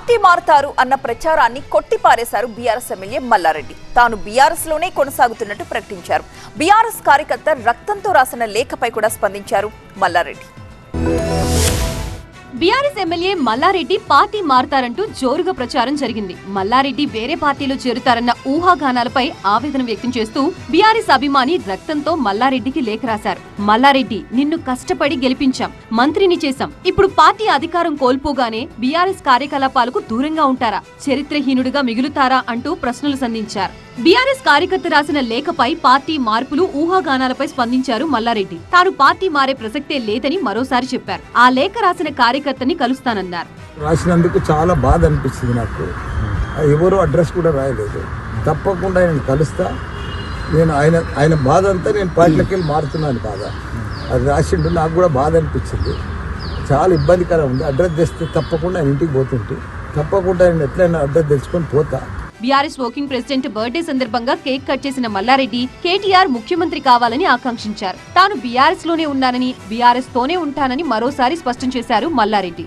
Party మారుతారు అన్న ప్రచారాన్ని కొట్టిపారేశారు బీఆర్ఎస్ ఎమ్మెల్యే మల్లారెడ్డి. తాను బీఆర్ఎస్ లోనే కొనసాగుతున్నట్టు ప్రకటించారు. బీఆర్ఎస్ కార్యకర్త రక్తంతో రాసిన లేఖపై కూడా స్పందించారు Mallareddy. BRS MLA Mallareddy party మారుతారంటూ జోరుగా ప్రచారం జరిగింది. మల్లారెడ్డి వేరే పార్టీలో చేరుతారన్న ఊహాగానాలపై ఆవేదన వ్యక్తం చేస్తూ బీఆర్ఎస్ అభిమాని రక్తంతో మల్లారెడ్డికి లేఖ రాశారు. మల్లారెడ్డి, నిన్ను కష్టపడి గెలిపించాం, మంత్రిని చేశాం. ఇప్పుడు పార్టీ అధికారం కోల్పోగానే బీఆర్ఎస్ కార్యకలాపాలకు దూరంగా ఉంటారా, చరిత్రహీనుడిగా మిగులుతారా అంటూ ప్రశ్నలు సంధించారు. బీఆర్ఎస్ కార్యకర్త రాసిన లేఖపై పార్టీ మార్పులు ఊహాగానాలపై స్పందించారు మల్లారెడ్డి. తాను పార్టీ మారే ప్రసక్తే లేదని మరోసారి చెప్పారు. ఆ లేఖ రాసిన కార్యకర్తని కలుస్తానన్నారు. రాసినందుకు చాలా బాధ అనిపించింది నాకు. ఎవరో అడ్రస్ కూడా రాయలేదు. తప్పకుండా ఆయన కలుస్తా. నేను ఆయన బాధ అంతా నేను పార్టీలకి వెళ్ళి మారుతున్నాను బాధ. అది రాసిండు. నాకు కూడా బాధ అనిపించింది. చాలా ఇబ్బందికరం ఉంది. అడ్రస్ తెస్తే తప్పకుండా ఆయన ఇంటికి పోతుంటే తప్పకుండా ఆయన ఎట్లయినా అడ్రస్ తెచ్చుకొని పోతా. బీఆర్ఎస్ వర్కింగ్ ప్రెసిడెంట్ బర్త్డే సందర్భంగా కేక్ కట్ చేసిన మల్లారెడ్డి కేటీఆర్ ముఖ్యమంత్రి కావాలని ఆకాంక్షించారు. తాను బీఆర్ఎస్ లోనే ఉన్నానని, బీఆర్ఎస్ తోనే ఉంటానని మరోసారి స్పష్టం చేశారు మల్లారెడ్డి.